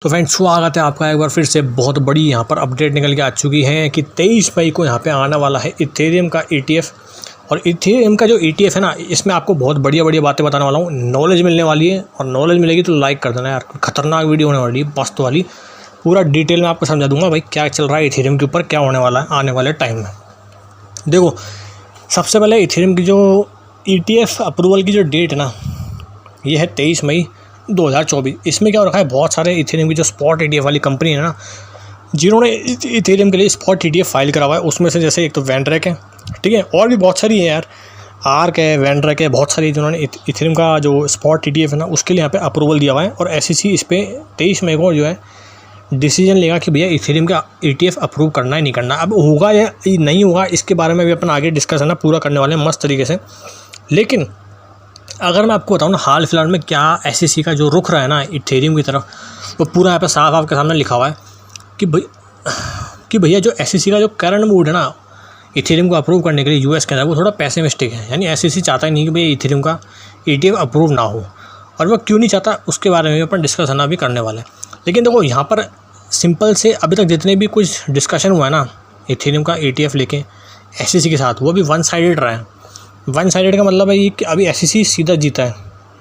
तो फ्रेंड्स स्वागत है आपका एक बार फिर से। बहुत बड़ी यहाँ पर अपडेट निकल के आ चुकी है कि 23 मई को यहाँ पे आने वाला है इथेरियम का ETF। और इथेरियम का जो ETF है ना, इसमें आपको बहुत बढ़िया बातें बताने वाला हूँ। नॉलेज मिलने वाली है और नॉलेज मिलेगी तो लाइक कर देना यार। खतरनाक वीडियो होने वाली है, मस्त वाली। पूरा डिटेल में आपको समझा दूंगा भाई क्या चल रहा है इथेरियम के ऊपर, क्या होने वाला है आने वाले टाइम में। देखो, सबसे पहले इथेरियम की जो ETF अप्रूवल की जो डेट है ना, ये है 23 मई 2024। इसमें क्या हो रखा है, बहुत सारे इथेरियम की जो स्पॉट ETF वाली कंपनी है ना, जिन्होंने इथेरियम के लिए स्पॉट ETF फाइल करा हुआ है, उसमें से जैसे एक तो वैनड्रैक है, ठीक है, और भी बहुत सारी है यार, आर्क है, वैनड्रैक है, बहुत सारी जिन्होंने इथेरियम का जो स्पॉट ETF है ना, उसके लिए यहाँ पे अप्रूवल दिया हुआ है। और SEC इस पर 23 मई को जो है डिसीजन लेगा कि भैया इथेरियम का ETF अप्रूव करना है नहीं करना। अब होगा या नहीं होगा, इसके बारे में भी अपन आगे डिस्कस है ना पूरा करने वाले हैं मस्त तरीके से। लेकिन अगर मैं आपको बताऊँ ना, हाल फिलहाल में क्या SEC का जो रुख रहा है ना इथेरियम की तरफ, वो पूरा यहाँ पे साफ आपके सामने लिखा हुआ है कि भैया जो SEC का जो करंट मूड है ना इथेरियम को अप्रूव करने के लिए US के अंदर, वो थोड़ा पेसिमिस्टिक है। यानी SEC चाहता ही नहीं कि भैया इथेरियम का ETF अप्रूव ना हो, और वह क्यों नहीं चाहता उसके बारे में अपन डिस्कस भी करने वाले हैं। लेकिन देखो, यहाँ पर सिंपल से अभी तक जितने भी कुछ डिस्कशन हुआ है ना इथेरियम का ETF लेके SEC के साथ, वो भी वन साइडेड रहा है। वन साइडेड का मतलब है कि अभी SEC सीधा जीता है,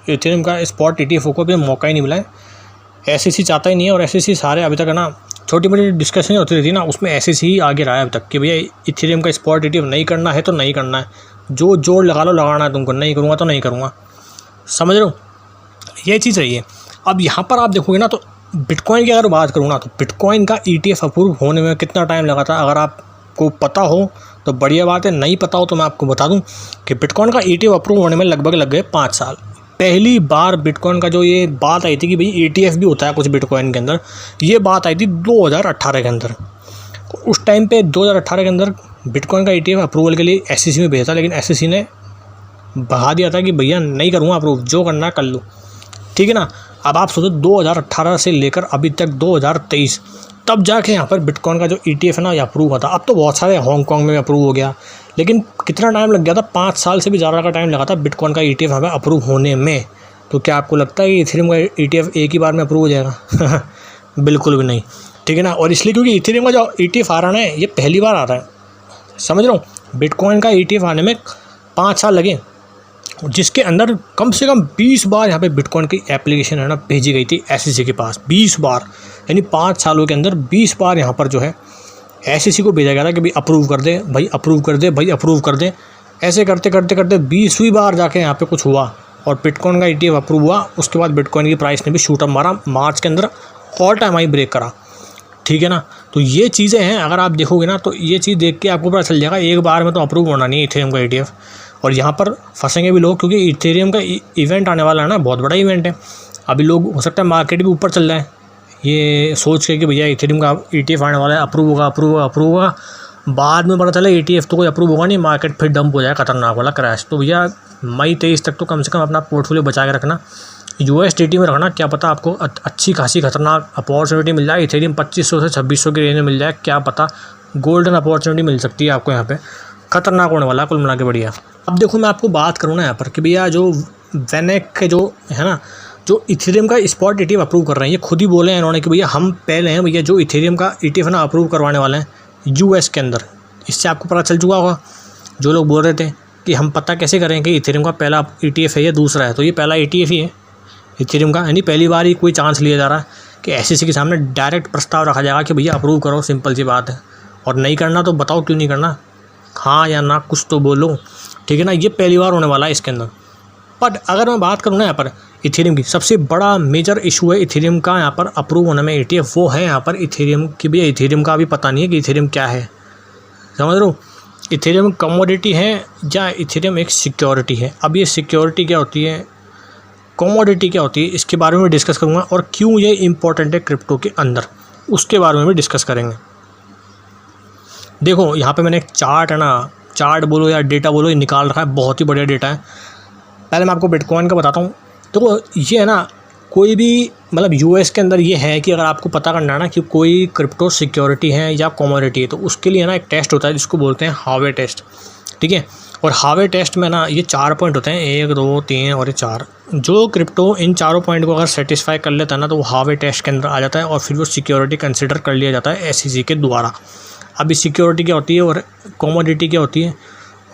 इथेरियम का स्पॉट ETF को अभी मौका ही नहीं मिला है। SEC चाहता ही नहीं है, और SEC सारे अभी तक है ना छोटी मोटी डिस्कशन होती रहती है ना, उसमें SEC ही आगे रहा है अभी तक कि भैया इथेरियम का स्पॉट ETF नहीं करना है तो नहीं करना है, जो जोड़ लगा लो, लगाना है तुमको, नहीं करूँगा तो नहीं करूँगा। समझ रहे हो, ये चीज़ रही है। अब यहाँ पर आप देखोगे ना, तो बिटकॉइन की अगर बात करूँ ना, तो बिटकॉइन का ETF अप्रूव होने में कितना टाइम लगा था, अगर आपको पता हो तो बढ़िया बात है, नहीं पता हो तो मैं आपको बता दूं कि बिटकॉइन का ETF अप्रूव होने में लगभग लग गए 5 साल। पहली बार बिटकॉइन का जो ये बात आई थी कि भाई ETF भी होता है कुछ बिटकॉइन के अंदर, ये बात आई थी 2018 के अंदर। उस टाइम पे 2018 के अंदर बिटकॉइन का ETF अप्रूवल के लिए SEC में भेजा था, लेकिन SEC ने बहा दिया था कि भैया नहीं करूँगा अप्रूव, जो करना है कर लो, ठीक है ना। अब आप सोचो 2018 से लेकर अभी तक 2023, तब जाके यहाँ पर बिटकॉइन का जो ETF है ना ये अप्रूव हुआ था। अब तो बहुत सारे हांगकॉन्ग में अप्रूव हो गया, लेकिन कितना टाइम लग गया था, 5 साल से भी ज़्यादा का टाइम लगा था बिटकॉइन का ETF यहाँ पर अप्रूव होने में। तो क्या आपको लगता है कि इथेरियम का ETF एक ही बार में अप्रूव हो जाएगा? बिल्कुल भी नहीं, ठीक है ना। और इसलिए क्योंकि इथेरियम का जो ETF आ रहा है ये पहली बार आ रहा है, समझ रहा हूँ। बिटकॉइन का ETF आने में 5 साल लगे, जिसके अंदर कम से कम 20 बार यहाँ पे बिटकॉइन की एप्लीकेशन है ना भेजी गई थी SEC के पास। 20 बार, यानी 5 सालों के अंदर 20 बार यहाँ पर जो है SEC को भेजा गया था कि भाई अप्रूव कर दे, भाई अप्रूव कर दे, भाई अप्रूव कर दे। ऐसे करते करते करते 20वीं बार जाके यहाँ पे कुछ हुआ और बिटकॉइन का ETF अप्रूव हुआ। उसके बाद बिटकॉइन की प्राइस ने भी शूट अप मारा, मार्च के अंदर ऑल टाइम हाई ब्रेक करा, ठीक है ना। तो ये चीज़ें हैं, अगर आप देखोगे ना तो ये चीज़ देख के आपको पता चल जाएगा एक बार में तो अप्रूव होना नहीं है इथेरियम का ETF। और यहाँ पर फंसेंगे भी लोग, क्योंकि इथेरियम का इवेंट आने वाला है ना, बहुत बड़ा इवेंट है। अभी लोग, हो सकता है मार्केट भी ऊपर चल रहा है ये सोच के कि भैया इथेरियम का ETF आने वाला है, अप्रूव होगा, अप्रूव होगा, अप्रूव होगा। बाद में पता चला ETF तो कोई अप्रूव होगा नहीं, मार्केट फिर डंप हो जाए, खतरनाक वाला क्रैश। तो भैया मई 23 तक तो कम से कम अपना पोर्टफोलियो बचा के रखना, USDT में रखना। क्या पता आपको अच्छी खासी खतरनाक अपॉर्चुनिटी मिल जाए, इथेरियम 2500 से 2600 की रेंज में मिल जाए, क्या पता गोल्डन अपॉर्चुनिटी मिल सकती है आपको यहाँ पे। खतरनाक होने वाला है कुल मिला के, बढ़िया। अब देखो, मैं आपको बात करूँ ना यहाँ पर कि भैया जो वैनेक के जो है ना, जो इथेरियम का स्पॉट ETF अप्रूव कर रहे हैं, ये खुद ही बोले हैं इन्होंने कि भैया हम पहले हैं भैया जो इथेरियम का ETF ना अप्रूव करवाने वाले हैं US के अंदर। इससे आपको पता चल चुका होगा, जो लोग बोल रहे थे कि हम पता कैसे करें कि इथेरियम का पहला ETF है या दूसरा है, तो ये पहला ETF ही है इथेरियम का। यानी पहली बार ही कोई चांस लिया जा रहा है कि SEC के सामने डायरेक्ट प्रस्ताव रखा जाएगा कि भैया अप्रूव करो, सिंपल सी बात है। और नहीं करना तो बताओ क्यों नहीं करना, हाँ या ना कुछ तो बोलो, ठीक है ना। ये पहली बार होने वाला है इसके अंदर। बट अगर मैं बात करूँ ना यहाँ पर इथेरियम की, सबसे बड़ा मेजर इशू है इथेरियम का यहाँ पर अप्रूव होने में ETF, वो है यहाँ पर इथेरियम की। भैया इथेरियम का अभी पता नहीं है कि इथेरियम क्या है, समझ रहे हो। इथेरियम कमोडिटी है या इथेरियम एक सिक्योरिटी है। अब ये सिक्योरिटी क्या होती है, कमोडिटी क्या होती है, इसके बारे में डिस्कस करूँगा, और क्यों ये इंपॉर्टेंट है क्रिप्टो के अंदर, उसके बारे में भी डिस्कस करेंगे। देखो, यहाँ पे मैंने एक चार्ट है ना, चार्ट बोलो या डेटा बोलो, ये निकाल रखा है, बहुत ही बढ़िया डेटा है। पहले मैं आपको बिटकॉइन का बताता हूँ। तो ये है ना, कोई भी मतलब US के अंदर ये है कि अगर आपको पता करना है ना कि कोई क्रिप्टो सिक्योरिटी है या कमोडिटी है, तो उसके लिए ना एक टेस्ट होता है जिसको बोलते हैं हावे टेस्ट, ठीक है। और हावे टेस्ट में ना ये 4 पॉइंट होते हैं, 1 2 3 और ये 4। जो क्रिप्टो इन चारों पॉइंट को अगर सेटिस्फाई कर लेता है ना तो वो हावे टेस्ट के अंदर आ जाता है और फिर वो सिक्योरिटी कंसिडर कर लिया जाता है SEC के द्वारा। अभी सिक्योरिटी क्या होती है और कमोडिटी क्या होती है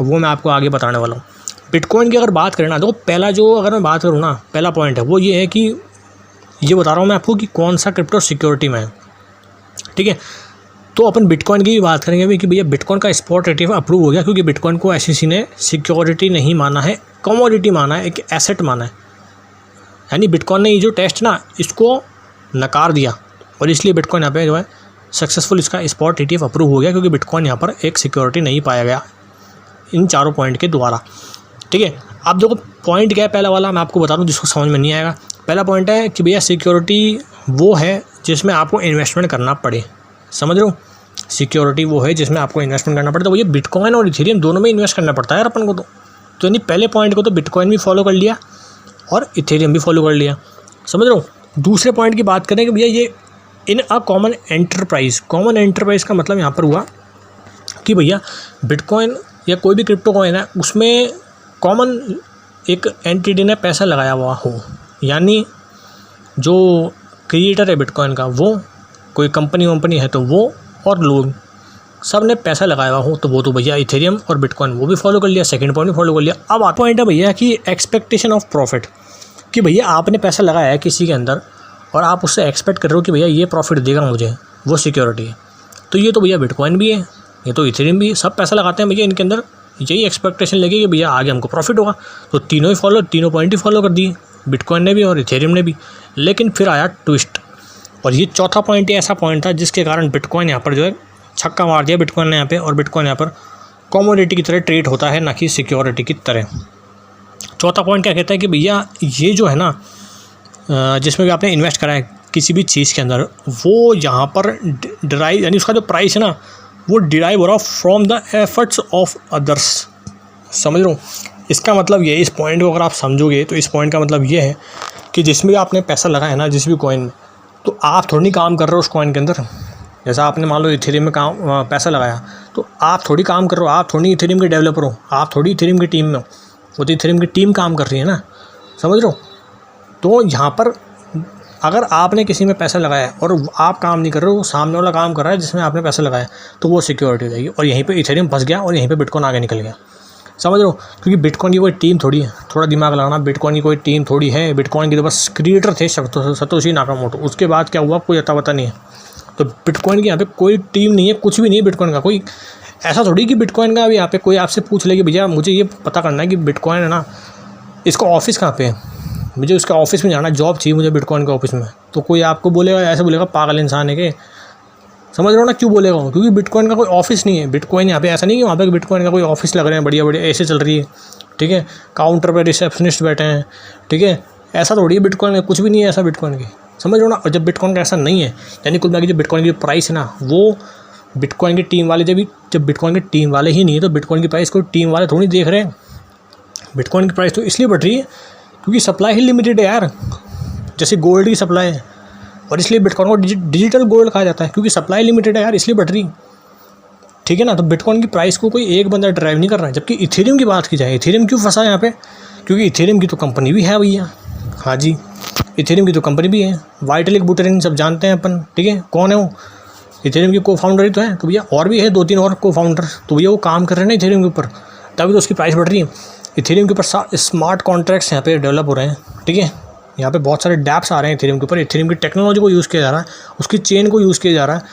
वो मैं आपको आगे बताने वाला हूँ। बिटकॉइन की अगर बात करें ना, देखो पहला जो अगर मैं बात करूँ ना, पहला पॉइंट है वो ये है कि ये बता रहा हूँ मैं आपको कि कौन सा क्रिप्टो सिक्योरिटी में है, ठीक है। तो अपन बिटकॉइन की भी बात करेंगे भी कि भैया बिटकॉइन का स्पॉट ETF अप्रूव हो गया, क्योंकि बिटकॉइन को SEC ने सिक्योरिटी नहीं माना है, कमोडिटी माना है, एक एसेट माना है। यानी बिटकॉइन ने ये जो टेस्ट ना इसको नकार दिया और इसलिए बिटकॉइन यहाँ पे जो है सक्सेसफुल इसका स्पॉट ETF अप्रूव हो गया, क्योंकि बिटकॉइन यहाँ पर एक सिक्योरिटी नहीं पाया गया इन चारों पॉइंट के द्वारा, ठीक है। अब देखो पॉइंट क्या है पहला वाला, मैं आपको बता दूँ जिसको समझ में नहीं आएगा। पहला पॉइंट है कि भैया सिक्योरिटी वो है जिसमें आपको इन्वेस्टमेंट करना पड़े, समझ रहे हो। सिक्योरिटी वो है जिसमें आपको इन्वेस्टमेंट करना पड़े, तो भैया बिटकॉइन और इथेरियम दोनों में इन्वेस्ट करना पड़ता है यार अपन को। तो यानी पहले पॉइंट को तो बिटकॉइन भी फॉलो कर लिया और इथेरियम भी फॉलो कर लिया, समझ रहे हो। दूसरे पॉइंट की बात करें कि भैया ये इन अ कॉमन एंटरप्राइज का मतलब यहाँ पर हुआ कि भैया बिटकॉइन या कोई भी क्रिप्टो कॉइन है उसमें कॉमन एक एंटिटी ने पैसा लगाया हुआ हो, यानी जो क्रिएटर है बिटकॉइन का वो कोई कंपनी है तो वो और लोग सब ने पैसा लगाया हुआ हो, तो वो तो भैया इथेरियम और बिटकॉइन वो भी फॉलो कर लिया, सेकंड पॉइंट भी फॉलो कर लिया। अब आता पॉइंट है भैया कि एक्सपेक्टेशन ऑफ प्रॉफिट, कि भैया आपने पैसा लगाया है किसी के अंदर और आप उससे एक्सपेक्ट कर रहे हो कि भैया ये प्रॉफिट देगा मुझे, वो सिक्योरिटी है। तो ये तो भैया बिटकॉइन भी है, ये तो इथेरियम भी है, सब पैसा लगाते हैं भैया इनके अंदर यही एक्सपेक्टेशन लेके कि भैया आगे हमको प्रॉफिट होगा। तो तीनों पॉइंट ही फॉलो कर दिए, बिटकॉइन ने भी और इथेरियम ने भी। लेकिन फिर आया ट्विस्ट, और ये चौथा पॉइंट ही ऐसा पॉइंट था जिसके कारण बिटकॉइन यहाँ पर जो है छक्का मार दिया बिटकॉइन ने यहाँ पे, और बिटकॉइन यहाँ पर कमोडिटी की तरह ट्रेड होता है, ना कि सिक्योरिटी की तरह। चौथा पॉइंट क्या कहता है कि भैया ये जो है ना जिसमें भी आपने इन्वेस्ट करा है किसी भी चीज़ के अंदर, वो यहाँ पर डिराइव, यानी उसका जो प्राइस है ना वो डिराइव हो रहा from the efforts of others, समझ लो। इसका मतलब ये, इस पॉइंट को अगर आप समझोगे तो इस पॉइंट का मतलब ये है कि जिसमें भी आपने पैसा लगाया ना जिस भी कॉइन में, तो आप थोड़ी काम कर रहे हो उस कॉइन के अंदर। जैसा आपने मान लो इथेरियम में पैसा लगाया, तो आप थोड़ी काम कर रहे हो, आप थोड़ी इथेरियम के डेवलपर हो, आप थोड़ी इथेरियम की टीम में हो, वो तो इथेरियम की टीम काम कर रही है ना, समझ रहे हो। तो यहाँ पर अगर आपने किसी में पैसा लगाया और आप काम नहीं कर रहे हो, सामने वाला काम कर रहा है जिसमें आपने पैसा लगाया, तो वो सिक्योरिटी हो जाएगी, और यहीं पे इथेरियम फंस गया और यहीं पे बिटकॉइन आगे निकल गया, समझ रहे हो। क्योंकि बिटकॉइन की कोई टीम थोड़ी है, थोड़ा दिमाग लगाना, बिटकॉइन की कोई टीम थोड़ी है, बिटकॉइन की तो बस क्रिएटर थे सतोशी नाकामोटो, उसके बाद क्या हुआ कोई अता पता नहीं है। तो बिटकॉइन की यहाँ पे कोई टीम नहीं है, कुछ भी नहीं है बिटकॉइन का। कोई ऐसा थोड़ी कि बिटकॉइन का अभी यहाँ पे कोई आपसे पूछ ले कि भैया मुझे ये पता करना है कि बिटकॉइन है ना, इसका ऑफिस कहाँ पे है, मुझे उसका ऑफिस में जाना, जॉब चाहिए मुझे बिटकॉइन के ऑफिस में, तो कोई आपको बोलेगा, ऐसे बोलेगा पागल इंसान है के, समझ रहे हो ना। क्यों बोलेगा? क्योंकि बिटकॉइन का कोई ऑफिस नहीं है। बिटकॉइन यहाँ पे ऐसा नहीं कि वहाँ पे बिटकॉइन का कोई ऑफिस लग रहे हैं, बढ़िया बढ़िया ऐसे चल रही है, ठीक है, काउंटर पे रिसेप्शनिस्ट बैठे हैं, ठीक है, ऐसा थोड़ी है बिटकॉइन का, कुछ भी नहीं है ऐसा बिटकॉइन की, समझ रहे हो ना। और जब बिटकॉइन का ऐसा नहीं है, यानी कुल मिला के जो बिटकॉइन की प्राइस है ना, वो बिटकॉइन की टीम वाले जब बिटकॉइन की टीम वाले ही नहीं है, तो बिटकॉइन की प्राइस कोई टीम वाले थोड़ी देख रहे हैं। बिटकॉइन की प्राइस तो इसलिए बढ़ रही है क्योंकि सप्लाई ही लिमिटेड है यार, जैसे गोल्ड की सप्लाई है, और इसलिए बिटकॉइन को डिजिटल गोल्ड कहा जाता है, क्योंकि सप्लाई लिमिटेड है यार, इसलिए बढ़ रही, ठीक है ना। तो बिटकॉइन की प्राइस को कोई एक बंदा ड्राइव नहीं कर रहा है। जबकि इथेरियम की बात की जाए, इथेरियम क्यों फंसा है यहाँ पे? क्योंकि इथेरियम की तो कंपनी भी है भैया, हाँ जी, इथेरियम की तो कंपनी भी है, वाइटलिक बुटेरिन सब जानते हैं अपन, ठीक है, कौन है वो? इथेरियम के को फाउंडर ही तो है। तो भैया और भी है 2-3 और को फाउंडर, तो भैया वो काम कर रहे हैं ना इथेरियम के ऊपर, तभी तो उसकी प्राइस बढ़ रही है। इथेरियम के ऊपर स्मार्ट कॉन्ट्रैक्ट्स यहाँ पे डेवलप हो रहे हैं, ठीक है, यहाँ पे बहुत सारे डैप्स आ रहे हैं इथेरियम के ऊपर, इथेरियम की टेक्नोलॉजी को यूज़ किया जा रहा है, उसकी चेन को यूज़ किया जा रहा है,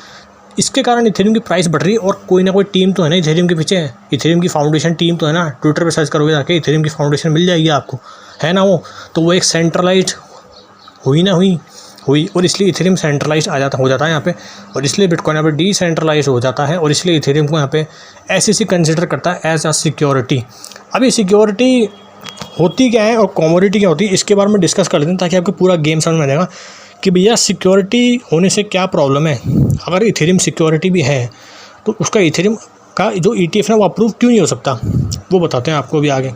इसके कारण इथेरियम की प्राइस बढ़ रही है। और कोई ना कोई टीम तो है ना इथेरियम के पीछे, इथेरियम की फाउंडेशन टीम तो है ना, ट्विटर पे सर्च करोगे जाके इथेरियम की फाउंडेशन मिल जाएगी आपको, है ना वो। तो वो एक सेंट्रलाइज्ड हुई और इसलिए इथेरियम सेंट्रलाइज्ड हो जाता है यहाँ पे, और इसलिए बिटकॉइन यहाँ पे डिसेंट्रलाइज हो जाता है, और इसलिए इथेरियम को यहाँ पे SEC कंसिडर करता है एज अ सिक्योरिटी। अभी सिक्योरिटी होती क्या है और कमोडिटी क्या होती है, इसके बारे में डिस्कस कर लेते हैं, ताकि आपको पूरा गेम समझ में आ जाएगा कि भैया सिक्योरिटी होने से क्या प्रॉब्लम है। अगर इथेरियम सिक्योरिटी भी है तो उसका इथेरियम का जो ETF है वो अप्रूव क्यों नहीं हो सकता, वो बताते हैं आपको अभी आगे।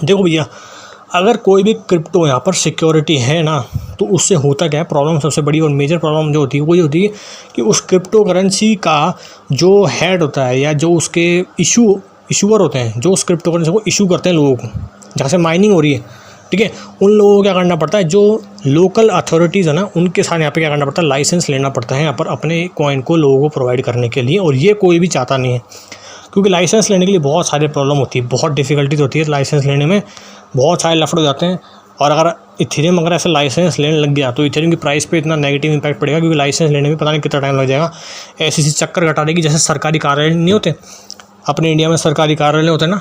देखो भैया, अगर कोई भी क्रिप्टो यहाँ पर सिक्योरिटी है ना, तो उससे होता क्या है, प्रॉब्लम सबसे बड़ी और मेजर प्रॉब्लम जो होती है वो ये होती है कि उस क्रिप्टो करेंसी का जो हेड होता है, या जो उसके इशूअर होते हैं, जो उस क्रिप्टो करेंसी को इशू करते हैं लोगों को, जहाँ से माइनिंग हो रही है, ठीक है, उन लोगों को क्या करना पड़ता है, जो लोकल अथॉरिटीज़ है ना, उनके साथ यहाँ पे क्या करना पड़ता है, लाइसेंस लेना पड़ता है यहाँ पर अपने कॉइन को लोगों को प्रोवाइड करने के लिए। और ये कोई भी चाहता नहीं है, क्योंकि लाइसेंस लेने के लिए बहुत सारे प्रॉब्लम होती है, बहुत डिफ़िकल्टीज होती है लाइसेंस लेने में, बहुत सारे लफड़े हो जाते हैं। और अगर इथेरियम अगर ऐसे लाइसेंस लेने लग गया तो इथेरियम की प्राइस पे इतना नेगेटिव इंपैक्ट पड़ेगा, क्योंकि लाइसेंस लेने में पता नहीं कितना टाइम लग जाएगा। ऐसी चक्कर कटा देगी, जैसे सरकारी कार्यालय नहीं होते अपने इंडिया में, सरकारी कार्यालय होते हैं ना,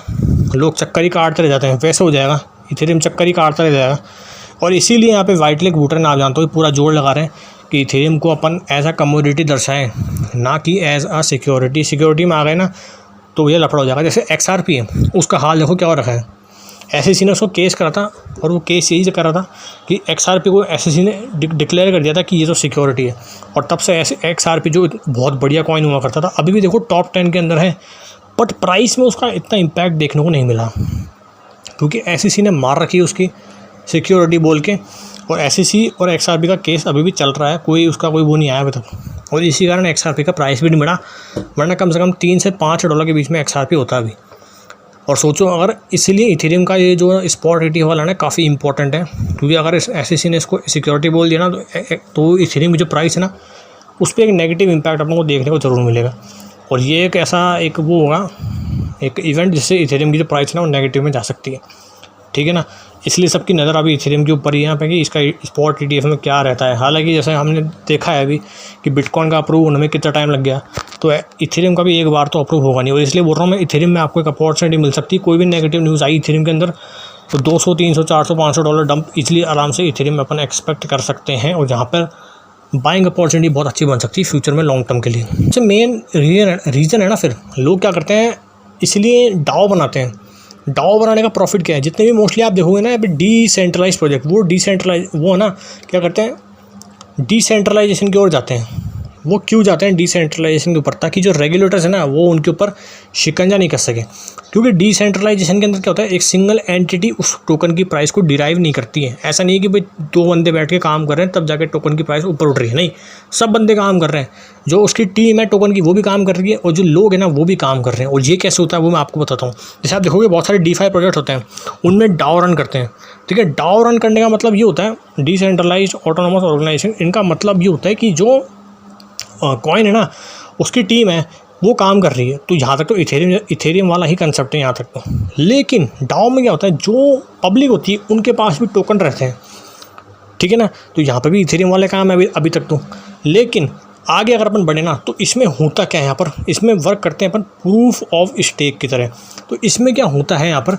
लोग चक्कर ही काटते रह जाते हैं, वैसे हो जाएगा, इथेरियम चक्कर ही काटता रह जाएगा। और इसीलिए यहाँ पे वाइटलेक वुडरन आप जानते हो पूरा जोर लगा रहे हैं कि इथेरियम को अपन एज अ कमोडिटी दर्शाएं, ना कि एज अ सिक्योरिटी। सिक्योरिटी में आ गए ना तो ये लफड़ा हो जाएगा। जैसे XRP है, उसका हाल देखो क्या हो रखा है। SEC ने उसको केस करा था, और वो केस यही करा था कि XRP को SEC ने डिक्लेयर कर दिया था कि ये तो सिक्योरिटी है, और तब से XRP जो बहुत बढ़िया कॉइन हुआ करता था, अभी भी देखो टॉप 10 के अंदर है, बट प्राइस में उसका इतना इम्पैक्ट देखने को नहीं मिला, क्योंकि SEC ने मार रखी है उसकी सिक्योरिटी बोल के। और SEC और XRP का केस अभी भी चल रहा है, उसका कोई वो नहीं आया अभी तक, और इसी कारण XRP का प्राइस भी नहीं बढ़ा, वरना कम से कम $3 से $5 के बीच में XRP होता है अभी। और सोचो, अगर इसीलिए इथेरियम का ये जो स्पॉट ETF वाला है काफ़ी इंपॉर्टेंट है, क्योंकि अगर SEC ने इसको सिक्योरिटी बोल दिया ना तो इथेरियम की जो प्राइस है ना उस पर एक नेगेटिव इम्पैक्ट अपन को देखने को ज़रूर मिलेगा। और ये एक ऐसा एक वो होगा, एक इवेंट जिससे इथेरियम की जो प्राइस है ना वो नेगेटिव में जा सकती है, ठीक है ना। इसलिए सबकी नज़र अभी इथेरियम के ऊपर ही यहाँ पे कि इसका स्पॉट ETF में क्या रहता है। हालांकि जैसे हमने देखा है अभी कि बिटकॉइन का अप्रूव होने में कितना टाइम लग गया, तो इथेरियम का भी एक बार तो अप्रूव होगा नहीं। और इसलिए बोल रहा हूँ मैं, इथेरियम में आपको एक अपॉर्चुनिटी मिल सकती है। कोई भी नेगेटिव न्यूज़ आई इथेरियम के अंदर तो $200, $300, $400, $500 डंप इसलिए आराम से इथेरियम में अपन एक्सपेक्ट कर सकते हैं, और जहाँ पर बाइंग अपॉर्चुनिटी बहुत अच्छी बन सकती है फ्यूचर में लॉन्ग टर्म के लिए। सबसे मेन रीज़न है ना, फिर लोग क्या करते हैं, इसलिए डाओ बनाते हैं। डाओ बनाने का प्रॉफिट क्या है, जितने भी मोस्टली आप देखोगे ना यहाँ पे डिसेंट्रलाइज प्रोजेक्ट, वो है ना क्या करते हैं, डिसेंट्रलाइजेशन की ओर जाते हैं। वो क्यों जाते हैं डिसेंट्रलाइजेशन के ऊपर, ताकि जो रेगुलेटर्स है ना वो उनके ऊपर शिकंजा नहीं कर सके। क्योंकि डिसेंट्रलाइजेशन के अंदर क्या होता है, एक सिंगल एंटिटी उस टोकन की प्राइस को डिराइव नहीं करती है। ऐसा नहीं है कि भाई 2 बंदे बैठ के काम कर रहे हैं तब जाके टोकन की प्राइस ऊपर उठ रही है, नहीं, सब बंदे काम कर रहे हैं। जो उसकी टीम है टोकन की वो भी काम कर रही है, और जो लोग हैं ना वो भी काम कर रहे हैं। और ये कैसे होता है वो मैं आपको बताता हूँ। जैसे आप देखोगे बहुत सारे DeFi प्रोजेक्ट होते हैं, उनमें डाओ रन करते हैं, ठीक है। डाओ रन करने का मतलब ये होता है, डिसेंट्रलाइज्ड ऑटोनोमस ऑर्गेनाइजेशन, इनका मतलब ये होता है कि जो कॉइन है ना उसकी टीम है वो काम कर रही है। तो यहाँ तक तो इथेरियम वाला ही कंसेप्ट है यहाँ तक तो। लेकिन डाओ में क्या होता है, जो पब्लिक होती है उनके पास भी टोकन रहते हैं, ठीक है ना। तो यहाँ पे भी इथेरियम वाले काम है अभी तक तो। लेकिन आगे अगर अपन बढ़े ना तो इसमें होता क्या है, यहाँ पर इसमें वर्क करते हैं अपन प्रूफ ऑफ स्टेक की तरह। तो इसमें क्या होता है, यहाँ पर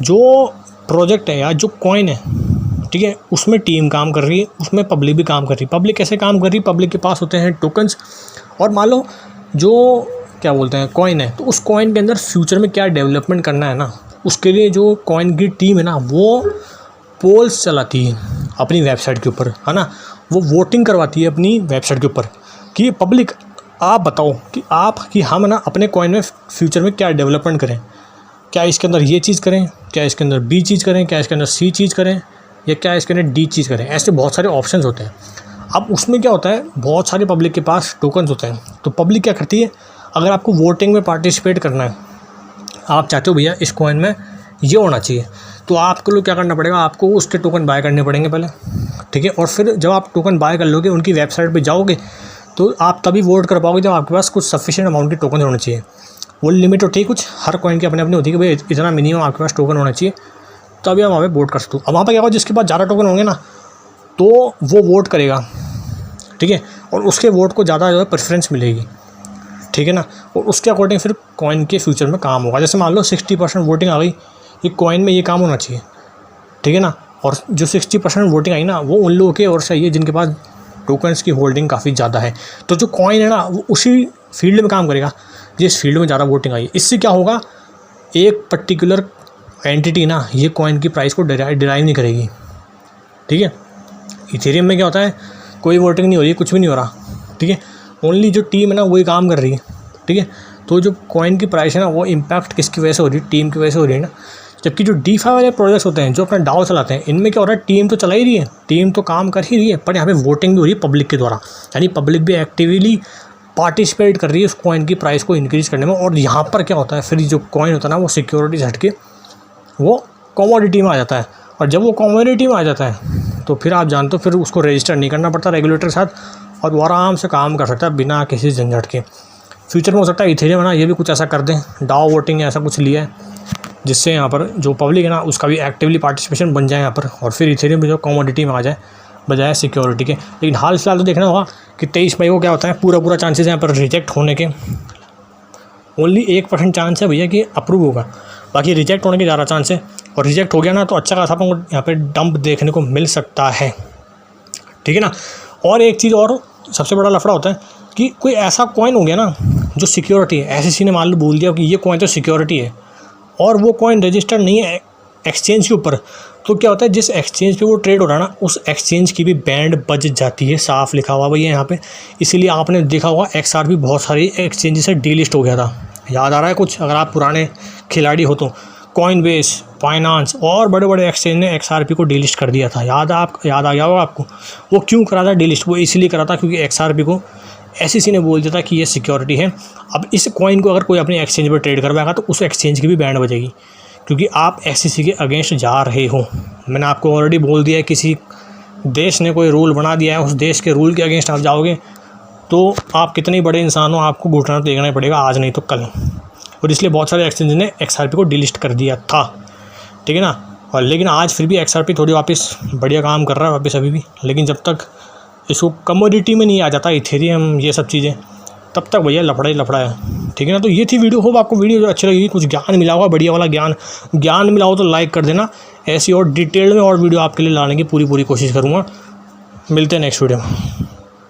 जो प्रोजेक्ट है या जो कॉइन है, ठीक है, उसमें टीम काम कर रही है, उसमें पब्लिक भी काम कर रही है। पब्लिक कैसे काम कर रही है, पब्लिक के पास होते हैं टोकन्स, और मान लो जो क्या बोलते हैं कॉइन है, तो उस कॉइन के अंदर फ्यूचर में क्या डेवलपमेंट करना है ना, उसके लिए जो कॉइन की टीम है ना वो पोल्स चलाती है अपनी वेबसाइट के ऊपर, है ना। वो वोटिंग करवाती है अपनी वेबसाइट के ऊपर कि पब्लिक आप बताओ कि हम ना अपने कॉइन में फ्यूचर में क्या डेवलपमेंट करें, क्या इसके अंदर ये चीज़ करें, क्या इसके अंदर B चीज़ करें, क्या इसके अंदर C चीज़ करें, या क्या इसके अंदर D चीज़ करें। ऐसे बहुत सारे ऑप्शंस होते हैं। अब उसमें क्या होता है, बहुत सारे पब्लिक के पास टोकन्स होते हैं। तो पब्लिक क्या करती है, अगर आपको वोटिंग में पार्टिसिपेट करना है, आप चाहते हो भैया इस कॉइन में ये होना चाहिए, तो आपको लोग क्या करना पड़ेगा, आपको उसके टोकन बाय करने पड़ेंगे पहले, ठीक है। और फिर जब आप टोकन बाय कर लोगे, उनकी वेबसाइट पे जाओगे, तो आप तभी वोट कर पाओगे जब आपके पास कुछ सफिशिएंट अमाउंट के टोकन होने चाहिए। वो लिमिट होती है कुछ, हर कॉइन की अपनी अपनी होती है कि भाई इतना मिनिमम आपके पास टोकन होना चाहिए, तभी आप वहाँ पे वोट कर सकते हो। अब वहाँ पर क्या होगा, जिसके पास ज़्यादा टोकन होंगे ना तो वो वोट करेगा, ठीक है, और उसके वोट को ज़्यादा जो है प्रेफरेंस मिलेगी, ठीक है ना। और उसके अकॉर्डिंग फिर कॉइन के फ्यूचर में काम होगा। जैसे मान लो 60% वोटिंग आ गई, ये कॉइन में ये काम होना चाहिए, ठीक है ना। और जो 60% वोटिंग आई ना वो उन लोगों के और सही है जिनके पास टोकन्स की होल्डिंग काफ़ी ज़्यादा है। तो जो कॉइन है ना वो उसी फील्ड में काम करेगा जिस फील्ड में ज़्यादा वोटिंग आई। इससे क्या होगा, एक पर्टिकुलर एंटिटी ना ये कॉइन की प्राइस को डिराइव नहीं करेगी, ठीक है। इथेरियम में क्या होता है, कोई वोटिंग नहीं हो रही है, कुछ भी नहीं हो रहा, ठीक है, ओनली जो टीम है ना वही काम कर रही है, ठीक है। तो जो कॉइन की प्राइस है ना वो इम्पैक्ट किसकी वजह से हो रही है, टीम की वजह से हो रही है ना। जबकि जो DeFi वाले प्रोजेक्ट्स होते हैं जो अपना डाओ चलाते हैं, इनमें क्या हो रहा है, टीम तो चला ही रही है, टीम तो काम कर ही रही है, पर यहाँ पे वोटिंग भी हो रही है पब्लिक के द्वारा, यानी पब्लिक भी एक्टिवली पार्टिसिपेट कर रही है उस कॉइन की प्राइस को इंक्रीज़ करने में। और यहाँ पर क्या होता है, फिर जो कॉइन होता है ना वो सिक्योरिटी हट के वो कमोडिटी में आ जाता है। और जब वो कमोडिटी में आ जाता है तो फिर आप जानते हो फिर उसको रजिस्टर नहीं करना पड़ता रेगुलेटर के साथ और वो आराम से काम कर सकता है बिना किसी झंझट के। फ्यूचर में हो सकता है इथेरियम ना ये भी कुछ ऐसा कर दें, डाओ वोटिंग ऐसा कुछ लिया है जिससे यहाँ पर जो पब्लिक है ना उसका भी एक्टिवली पार्टिसिपेशन बन जाए यहाँ पर, और फिर इथेरियम भी जो कमोडिटी में आ जाए बजाय सिक्योरिटी के। लेकिन हाल फिलहाल तो देखना होगा कि 23 मई को क्या होता है, पूरा चांसेस यहाँ पर रिजेक्ट होने के। ओनली 1% चांस है भैया कि अप्रूव होगा, बाकी रिजेक्ट होने के ज़्यादा चांस है। और रिजेक्ट हो गया ना तो अच्छा खासा अपन को यहाँ पे डंप देखने को मिल सकता है, ठीक है ना। और एक चीज़ और सबसे बड़ा लफड़ा होता है कि कोई ऐसा कॉइन हो गया ना जो सिक्योरिटी है, SEC ने मान लो बोल दिया कि ये कॉइन तो सिक्योरिटी है और वो कॉइन रजिस्टर्ड नहीं है एक्सचेंज के ऊपर, तो क्या होता है जिस एक्सचेंज पे वो ट्रेड हो रहा है ना उस एक्सचेंज की भी बैंड बज जाती है, साफ लिखा हुआ भैया यहाँ पे। इसीलिए आपने देखा होगा XRP बहुत सारी एक्सचेंज से डीलिस्ट हो गया था, याद आ रहा है कुछ, अगर आप पुराने खिलाड़ी हो तो। कॉइनबेस, फाइनेंस और बड़े बड़े एक्सचेंज ने XRP को डिलिस्ट कर दिया था, याद आ गया होगा आपको। वो क्यों करा था डिलिस्ट, वो इसलिए करा था क्योंकि XRP को SEC ने बोल दिया था कि ये सिक्योरिटी है। अब इस कॉइन को अगर कोई अपने एक्सचेंज पर ट्रेड करवाएगा तो उस एक्सचेंज की भी बैंड बजेगी क्योंकि आप SEC के अगेंस्ट जा रहे हो। मैंने आपको ऑलरेडी बोल दिया है, किसी देश ने कोई रूल बना दिया है, उस देश के रूल के अगेंस्ट आप जाओगे तो आप कितने बड़े इंसान हो आपको घुटना देखना ही पड़ेगा, आज नहीं तो कल। और इसलिए बहुत सारे एक्सचेंज ने XRP को डिलिस्ट कर दिया था, ठीक है ना। और लेकिन आज फिर भी XRP थोड़ी वापस बढ़िया काम कर रहा है वापस अभी भी, लेकिन जब तक इसको कमोडिटी में नहीं आ जाता इथेरियम ये सब चीज़ें तब तक भैया लफड़ा ही लफड़ा है, ठीक है ना। तो ये थी वीडियो, होप आपको वीडियो अच्छी लगेगी, कुछ ज्ञान मिला होगा, बढ़िया वाला ज्ञान मिला हो तो लाइक कर देना। ऐसी और डिटेल में और वीडियो आपके लिए लाने की पूरी कोशिश करूँगा। मिलते हैं नेक्स्ट वीडियो में।